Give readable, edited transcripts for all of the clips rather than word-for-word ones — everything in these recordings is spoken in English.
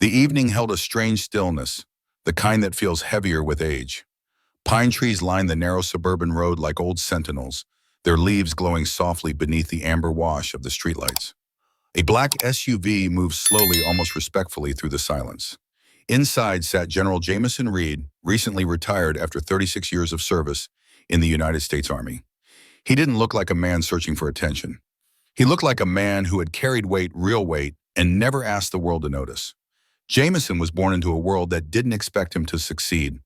The evening held a strange stillness, the kind that feels heavier with age. Pine trees lined the narrow suburban road like old sentinels, their leaves glowing softly beneath the amber wash of the streetlights. A black SUV moved slowly, almost respectfully, through the silence. Inside sat General Jameson Reed, recently retired after 36 years of service in the United States Army. He didn't look like a man searching for attention. He looked like a man who had carried weight, real weight, and never asked the world to notice. Jameson was born into a world that didn't expect him to succeed.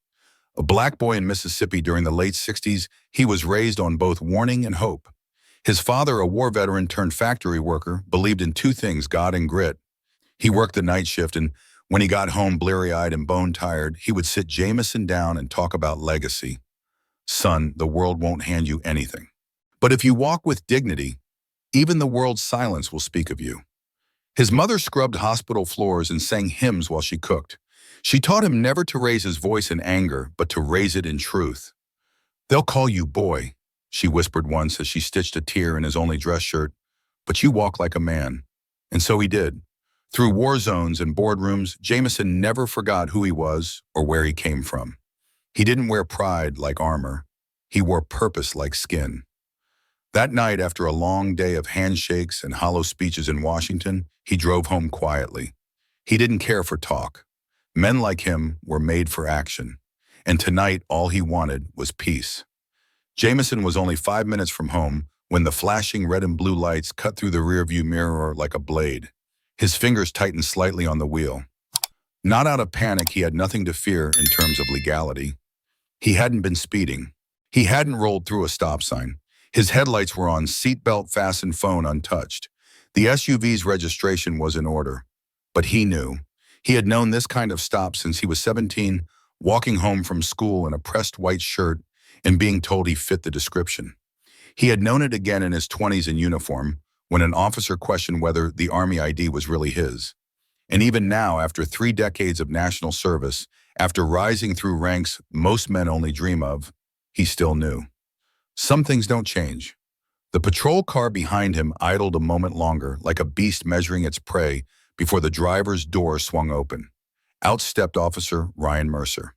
A black boy in Mississippi during the late 60s, he was raised on both warning and hope. His father, a war veteran turned factory worker, believed in two things, God and grit. He worked the night shift, and when he got home bleary-eyed and bone-tired, he would sit Jameson down and talk about legacy. Son, the world won't hand you anything. But if you walk with dignity, even the world's silence will speak of you. His mother scrubbed hospital floors and sang hymns while she cooked. She taught him never to raise his voice in anger, but to raise it in truth. "They'll call you boy," she whispered once as she stitched a tear in his only dress shirt, "but you walk like a man." And so he did. Through war zones and boardrooms, Jameson never forgot who he was or where he came from. He didn't wear pride like armor. He wore purpose like skin. That night, after a long day of handshakes and hollow speeches in Washington, he drove home quietly. He didn't care for talk. Men like him were made for action. And tonight, all he wanted was peace. Jameson was only 5 minutes from home when the flashing red and blue lights cut through the rearview mirror like a blade. His fingers tightened slightly on the wheel. Not out of panic, he had nothing to fear in terms of legality. He hadn't been speeding. He hadn't rolled through a stop sign. His headlights were on, seatbelt fastened, phone untouched. The SUV's registration was in order. But he knew. He had known this kind of stop since he was 17, walking home from school in a pressed white shirt and being told he fit the description. He had known it again in his 20s in uniform, when an officer questioned whether the Army ID was really his. And even now, after 3 decades of national service, after rising through ranks most men only dream of, he still knew. Some things don't change. The patrol car behind him idled a moment longer, like a beast measuring its prey, before the driver's door swung open. Out stepped Officer Ryan Mercer.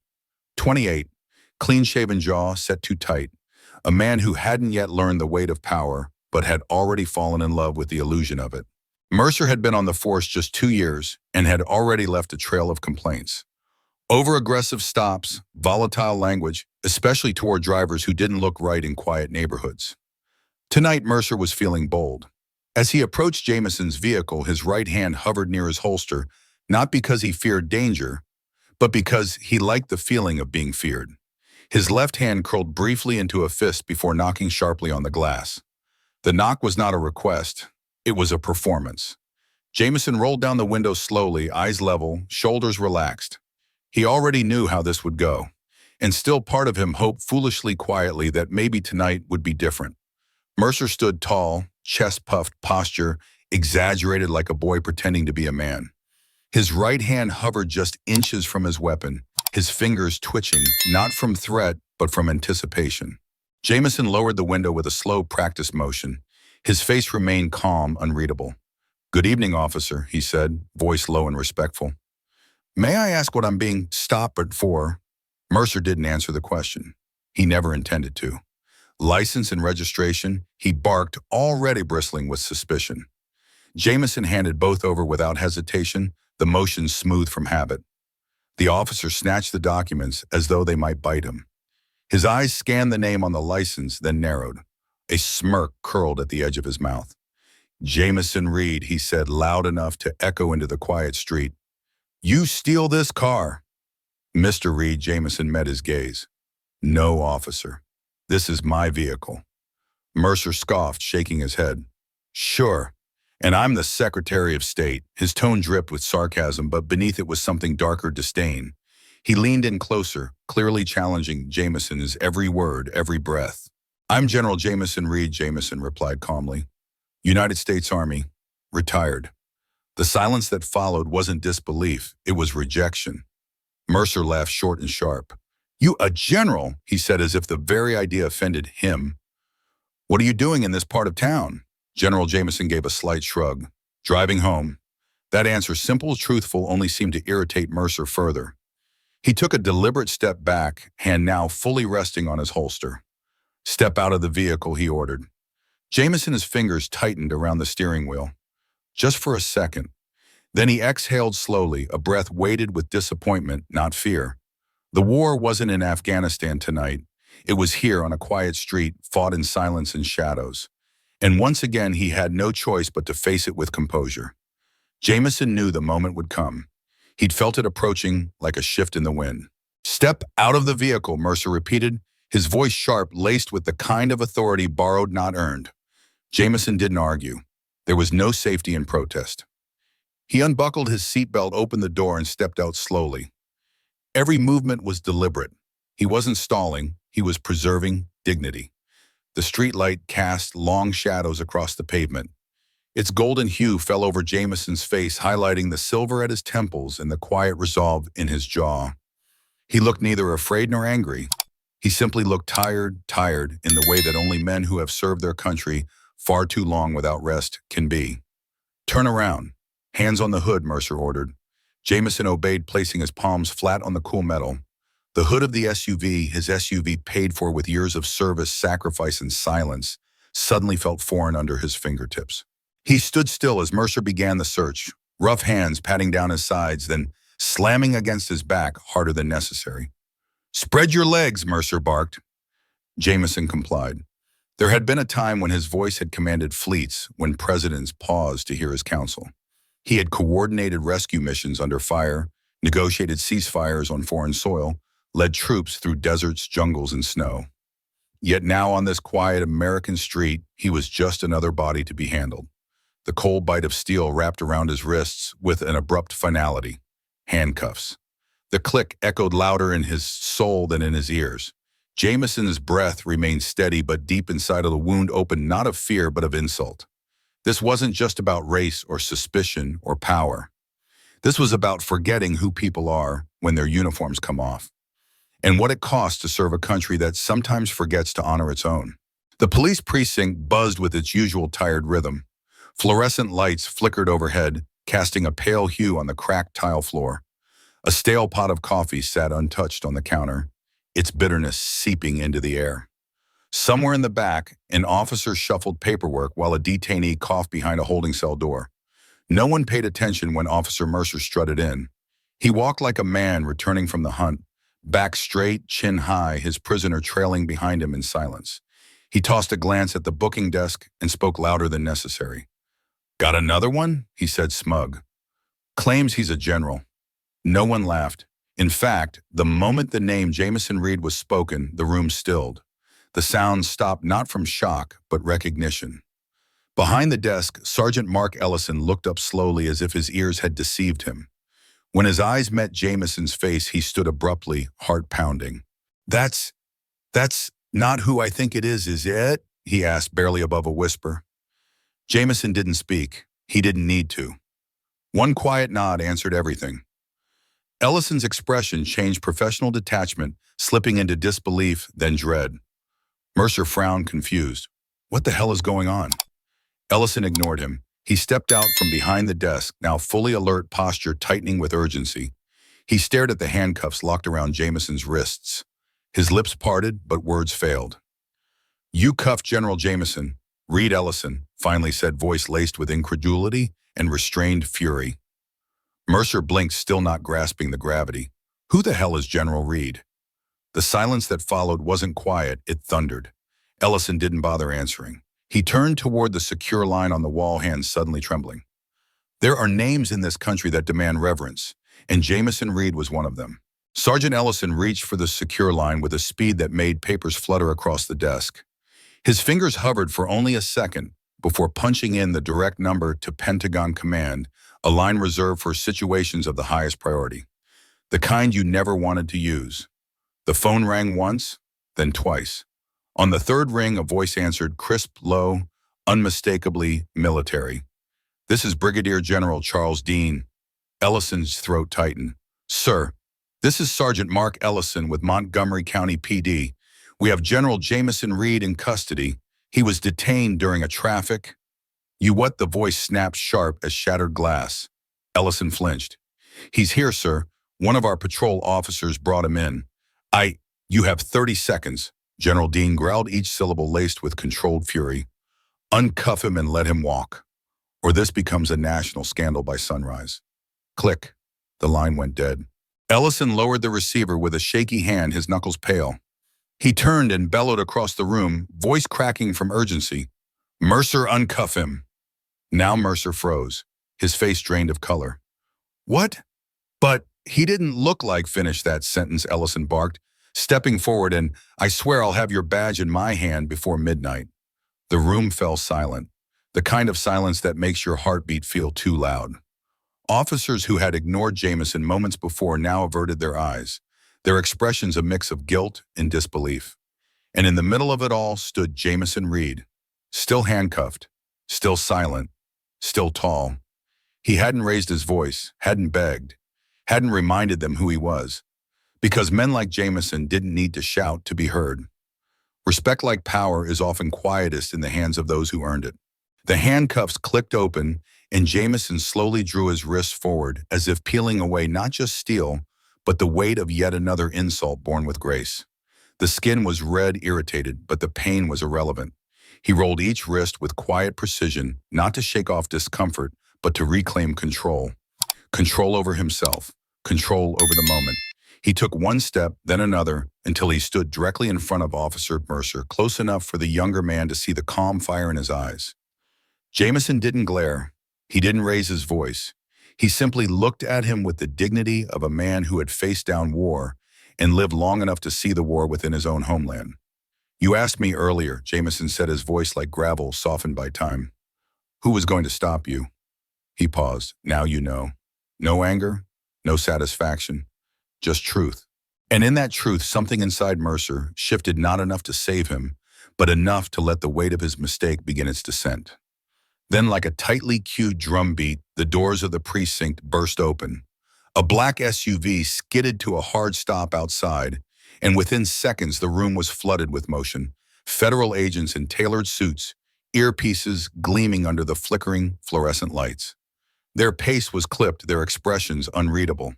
28, clean-shaven jaw set too tight, a man who hadn't yet learned the weight of power, but had already fallen in love with the illusion of it. Mercer had been on the force just 2 years and had already left a trail of complaints. Over-aggressive stops, volatile language, especially toward drivers who didn't look right in quiet neighborhoods. Tonight, Mercer was feeling bold. As he approached Jameson's vehicle, his right hand hovered near his holster, not because he feared danger, but because he liked the feeling of being feared. His left hand curled briefly into a fist before knocking sharply on the glass. The knock was not a request, it was a performance. Jameson rolled down the window slowly, eyes level, shoulders relaxed. He already knew how this would go, and still part of him hoped foolishly quietly that maybe tonight would be different. Mercer stood tall, chest-puffed, posture exaggerated like a boy pretending to be a man. His right hand hovered just inches from his weapon, his fingers twitching, not from threat, but from anticipation. Jameson lowered the window with a slow, practiced motion. His face remained calm, unreadable. "Good evening, officer," he said, voice low and respectful. "May I ask what I'm being stopped for?" Mercer didn't answer the question. He never intended to. License and registration, he barked, already bristling with suspicion. Jameson handed both over without hesitation, the motion smooth from habit. The officer snatched the documents as though they might bite him. His eyes scanned the name on the license, then narrowed. A smirk curled at the edge of his mouth. "Jameson Reed," he said, loud enough to echo into the quiet street. "You steal this car." "Mr. Reed," Jameson met his gaze. "No, officer. This is my vehicle." Mercer scoffed, shaking his head. "Sure. And I'm the Secretary of State." His tone dripped with sarcasm, but beneath it was something darker, disdain. He leaned in closer, clearly challenging Jameson's every word, every breath. "I'm General Jameson Reed," Jameson replied calmly. "United States Army, retired." The silence that followed wasn't disbelief, it was rejection. Mercer laughed short and sharp. "You a general?" he said as if the very idea offended him. "What are you doing in this part of town?" General Jameson gave a slight shrug. "Driving home." That answer, simple, truthful, only seemed to irritate Mercer further. He took a deliberate step back, hand now fully resting on his holster. "Step out of the vehicle," he ordered. Jameson's fingers tightened around the steering wheel. Just for a second. Then he exhaled slowly, a breath weighted with disappointment, not fear. The war wasn't in Afghanistan tonight. It was here on a quiet street, fought in silence and shadows. And once again, he had no choice but to face it with composure. Jameson knew the moment would come. He'd felt it approaching like a shift in the wind. "Step out of the vehicle," Mercer repeated, his voice sharp, laced with the kind of authority borrowed, not earned. Jameson didn't argue. There was no safety in protest. He unbuckled his seatbelt, opened the door, and stepped out slowly. Every movement was deliberate. He wasn't stalling, he was preserving dignity. The streetlight cast long shadows across the pavement. Its golden hue fell over Jameson's face, highlighting the silver at his temples and the quiet resolve in his jaw. He looked neither afraid nor angry. He simply looked tired in the way that only men who have served their country far too long without rest can be. "Turn around." "Hands on the hood," Mercer ordered. Jameson obeyed, placing his palms flat on the cool metal. The hood of the SUV, his SUV paid for with years of service, sacrifice, and silence, suddenly felt foreign under his fingertips. He stood still as Mercer began the search, rough hands patting down his sides, then slamming against his back harder than necessary. "Spread your legs," Mercer barked. Jameson complied. There had been a time when his voice had commanded fleets, when presidents paused to hear his counsel. He had coordinated rescue missions under fire, negotiated ceasefires on foreign soil, led troops through deserts, jungles, and snow. Yet now on this quiet American street, he was just another body to be handled. The cold bite of steel wrapped around his wrists with an abrupt finality. Handcuffs. The click echoed louder in his soul than in his ears. Jameson's breath remained steady, but deep inside of the wound opened not of fear but of insult. This wasn't just about race or suspicion or power. This was about forgetting who people are when their uniforms come off, and what it costs to serve a country that sometimes forgets to honor its own. The police precinct buzzed with its usual tired rhythm. Fluorescent lights flickered overhead, casting a pale hue on the cracked tile floor. A stale pot of coffee sat untouched on the counter, its bitterness seeping into the air. Somewhere in the back, an officer shuffled paperwork while a detainee coughed behind a holding cell door. No one paid attention when Officer Mercer strutted in. He walked like a man returning from the hunt, back straight, chin high, his prisoner trailing behind him in silence. He tossed a glance at the booking desk and spoke louder than necessary. "Got another one?" he said, smug. "Claims he's a general." No one laughed. In fact, the moment the name Jameson Reed was spoken, the room stilled. The sound stopped not from shock, but recognition. Behind the desk, Sergeant Mark Ellison looked up slowly as if his ears had deceived him. When his eyes met Jameson's face, he stood abruptly, heart pounding. That's not who I think it is it?" he asked, barely above a whisper. Jameson didn't speak. He didn't need to. One quiet nod answered everything. Ellison's expression changed professional detachment, slipping into disbelief, then dread. Mercer frowned, confused. What the hell is going on? Ellison ignored him. He stepped out from behind the desk, now fully alert, posture tightening with urgency. He stared at the handcuffs locked around Jameson's wrists. His lips parted, but words failed. "You cuffed General Jameson," Reed Ellison finally said, voice laced with incredulity and restrained fury. Mercer blinked, still not grasping the gravity. Who the hell is General Reed? The silence that followed wasn't quiet, it thundered. Ellison didn't bother answering. He turned toward the secure line on the wall, hands suddenly trembling. There are names in this country that demand reverence, and Jameson Reed was one of them. Sergeant Ellison reached for the secure line with a speed that made papers flutter across the desk. His fingers hovered for only a second before punching in the direct number to Pentagon Command, a line reserved for situations of the highest priority. The kind you never wanted to use. The phone rang once, then twice. On the third ring, a voice answered, crisp, low, unmistakably military. "This is Brigadier General Charles Dean." Ellison's throat tightened. "Sir, this is Sergeant Mark Ellison with Montgomery County PD. We have General Jameson Reed in custody. He was detained during a traffic..." "You what?" The voice snapped sharp as shattered glass. Ellison flinched. "He's here, sir. One of our patrol officers brought him in. You have 30 seconds." General Dean growled, each syllable laced with controlled fury. "Uncuff him and let him walk, or this becomes a national scandal by sunrise." Click. The line went dead. Ellison lowered the receiver with a shaky hand, his knuckles pale. He turned and bellowed across the room, voice cracking from urgency. "Mercer, uncuff him." Now Mercer froze, his face drained of color. "What? But he didn't look like..." "Finish that sentence," Ellison barked, stepping forward, "and I swear I'll have your badge in my hand before midnight." The room fell silent, the kind of silence that makes your heartbeat feel too loud. Officers who had ignored Jameson moments before now averted their eyes, their expressions a mix of guilt and disbelief. And in the middle of it all stood Jameson Reed, still handcuffed, still silent, still tall. He hadn't raised his voice, hadn't begged, hadn't reminded them who he was, because men like Jameson didn't need to shout to be heard. Respect like power is often quietest in the hands of those who earned it. The handcuffs clicked open, and Jameson slowly drew his wrists forward, as if peeling away not just steel, but the weight of yet another insult borne with grace. The skin was red, irritated, but the pain was irrelevant. He rolled each wrist with quiet precision, not to shake off discomfort, but to reclaim control. Control over himself, control over the moment. He took one step, then another, until he stood directly in front of Officer Mercer, close enough for the younger man to see the calm fire in his eyes. Jameson didn't glare. He didn't raise his voice. He simply looked at him with the dignity of a man who had faced down war and lived long enough to see the war within his own homeland. "You asked me earlier," Jameson said, his voice like gravel softened by time. "Who was going to stop you?" He paused. "Now you know. No anger, no satisfaction, just truth." And in that truth, something inside Mercer shifted, not enough to save him, but enough to let the weight of his mistake begin its descent. Then, like a tightly cued drumbeat, the doors of the precinct burst open. A black SUV skidded to a hard stop outside, and within seconds the room was flooded with motion. Federal agents in tailored suits, earpieces gleaming under the flickering fluorescent lights. Their pace was clipped, their expressions unreadable.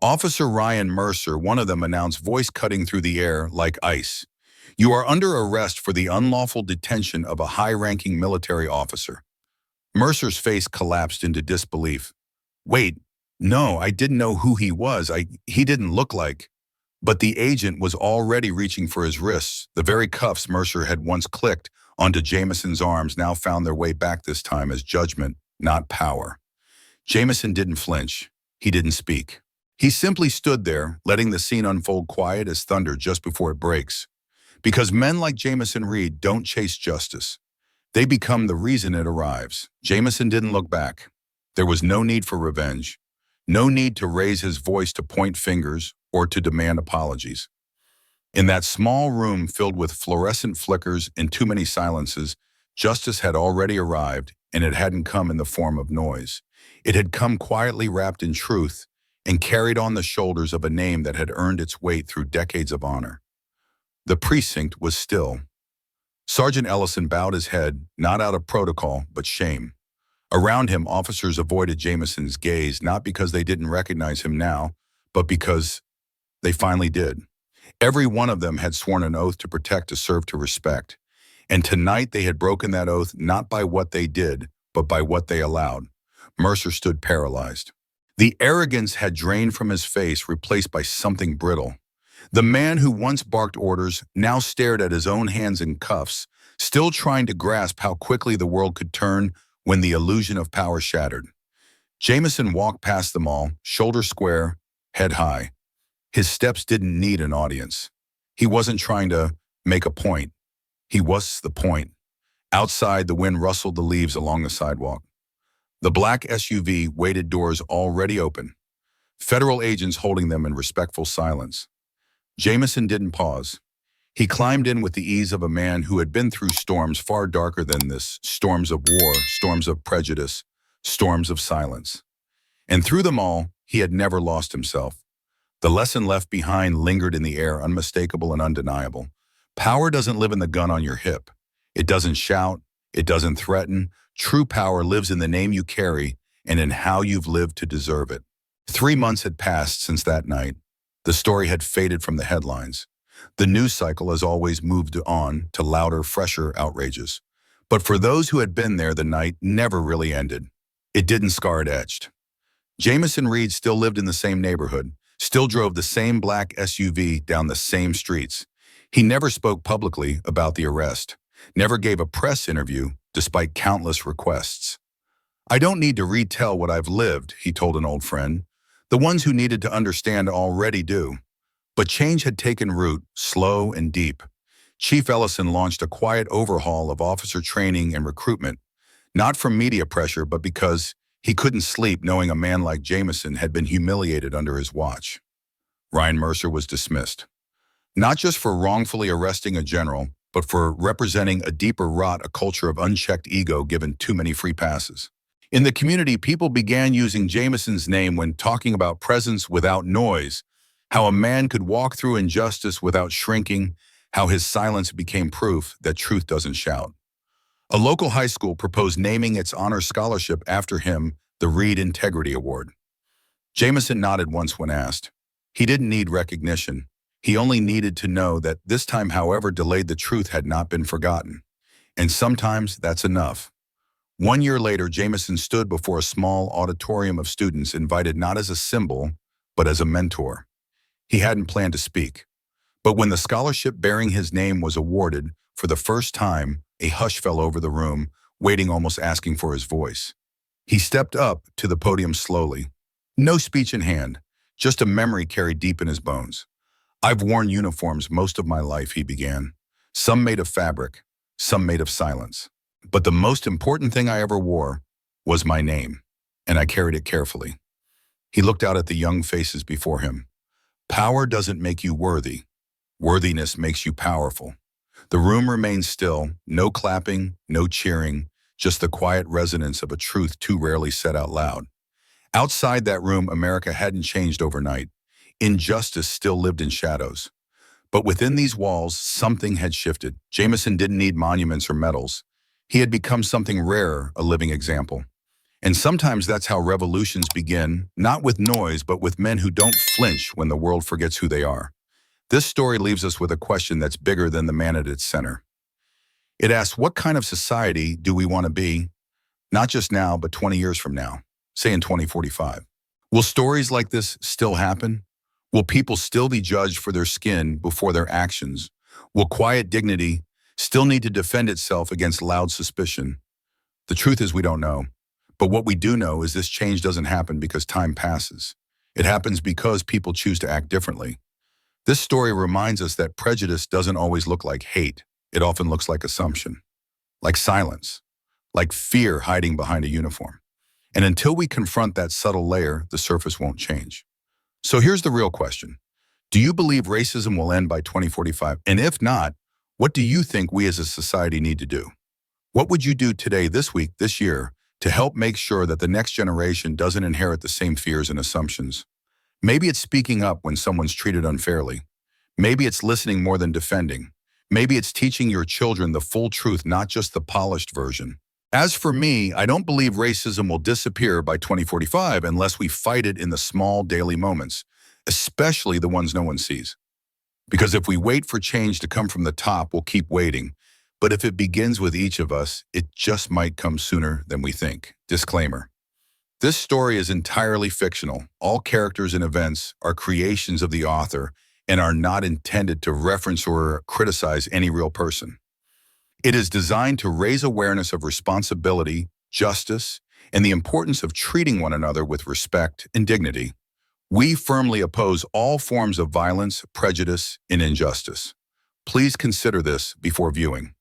"Officer Ryan Mercer," one of them announced, voice cutting through the air like ice. "You are under arrest for the unlawful detention of a high-ranking military officer." Mercer's face collapsed into disbelief. "Wait, no, I didn't know who he was. He didn't look like..." But the agent was already reaching for his wrists. The very cuffs Mercer had once clicked onto Jameson's arms now found their way back, this time as judgment, not power. Jameson didn't flinch. He didn't speak. He simply stood there, letting the scene unfold quiet as thunder just before it breaks. Because men like Jameson Reed don't chase justice. They become the reason it arrives. Jameson didn't look back. There was no need for revenge. No need to raise his voice to point fingers or to demand apologies. In that small room filled with fluorescent flickers and too many silences, justice had already arrived, and it hadn't come in the form of noise. It had come quietly wrapped in truth and carried on the shoulders of a name that had earned its weight through decades of honor. The precinct was still. Sergeant Ellison bowed his head, not out of protocol, but shame. Around him, officers avoided Jameson's gaze, not because they didn't recognize him now, but because they finally did. Every one of them had sworn an oath to protect, to serve, to respect. And tonight they had broken that oath not by what they did, but by what they allowed. Mercer stood paralyzed. The arrogance had drained from his face, replaced by something brittle. The man who once barked orders now stared at his own hands in cuffs, still trying to grasp how quickly the world could turn when the illusion of power shattered. Jameson walked past them all, shoulder square, head high. His steps didn't need an audience. He wasn't trying to make a point. He was the point. Outside, the wind rustled the leaves along the sidewalk. The black SUV waited, doors already open, federal agents holding them in respectful silence. Jameson didn't pause. He climbed in with the ease of a man who had been through storms far darker than this, storms of war, storms of prejudice, storms of silence. And through them all, he had never lost himself. The lesson left behind lingered in the air, unmistakable and undeniable. Power doesn't live in the gun on your hip. It doesn't shout. It doesn't threaten. True power lives in the name you carry and in how you've lived to deserve it. 3 months had passed since that night. The story had faded from the headlines. The news cycle has always moved on to louder, fresher outrages. But for those who had been there, the night never really ended. It didn't scar it etched. Jameson Reed still lived in the same neighborhood, still drove the same black SUV down the same streets. He never spoke publicly about the arrest, never gave a press interview despite countless requests. "I don't need to retell what I've lived," he told an old friend. "The ones who needed to understand already do." But change had taken root, slow and deep. Chief Ellison launched a quiet overhaul of officer training and recruitment, not from media pressure, but because he couldn't sleep knowing a man like Jameson had been humiliated under his watch. Ryan Mercer was dismissed, not just for wrongfully arresting a general, but for representing a deeper rot, a culture of unchecked ego given too many free passes. In the community, people began using Jameson's name when talking about presence without noise, how a man could walk through injustice without shrinking, how his silence became proof that truth doesn't shout. A local high school proposed naming its honor scholarship after him the Reed Integrity Award. Jameson nodded once when asked. He didn't need recognition. He only needed to know that this time, however delayed, the truth had not been forgotten. And sometimes that's enough. 1 year later, Jameson stood before a small auditorium of students, invited not as a symbol, but as a mentor. He hadn't planned to speak. But when the scholarship bearing his name was awarded, for the first time, a hush fell over the room, waiting, almost asking for his voice. He stepped up to the podium slowly. No speech in hand, just a memory carried deep in his bones. "I've worn uniforms most of my life," he began. "Some made of fabric, some made of silence. But the most important thing I ever wore was my name, and I carried it carefully." He looked out at the young faces before him. Power doesn't make you worthy. Worthiness makes you powerful. The room remained still, no clapping, no cheering, just the quiet resonance of a truth too rarely said out loud. Outside that room, America hadn't changed overnight. Injustice still lived in shadows. But within these walls, something had shifted. Jameson didn't need monuments or medals. He had become something rare, a living example. And sometimes that's how revolutions begin, not with noise, but with men who don't flinch when the world forgets who they are. This story leaves us with a question that's bigger than the man at its center. It asks, what kind of society do we want to be, not just now, but 20 years from now, say in 2045? Will stories like this still happen? Will people still be judged for their skin before their actions? Will quiet dignity still need to defend itself against loud suspicion? The truth is we don't know. But what we do know is this change doesn't happen because time passes. It happens because people choose to act differently. This story reminds us that prejudice doesn't always look like hate. It often looks like assumption, like silence, like fear hiding behind a uniform. And until we confront that subtle layer, the surface won't change. So here's the real question. Do you believe racism will end by 2045? And if not, what do you think we as a society need to do? What would you do today, this week, this year, to help make sure that the next generation doesn't inherit the same fears and assumptions? Maybe it's speaking up when someone's treated unfairly. Maybe it's listening more than defending. Maybe it's teaching your children the full truth, not just the polished version. As for me, I don't believe racism will disappear by 2045 unless we fight it in the small daily moments, especially the ones no one sees. Because if we wait for change to come from the top, we'll keep waiting. But if it begins with each of us, it just might come sooner than we think. Disclaimer. This story is entirely fictional. All characters and events are creations of the author and are not intended to reference or criticize any real person. It is designed to raise awareness of responsibility, justice, and the importance of treating one another with respect and dignity. We firmly oppose all forms of violence, prejudice, and injustice. Please consider this before viewing.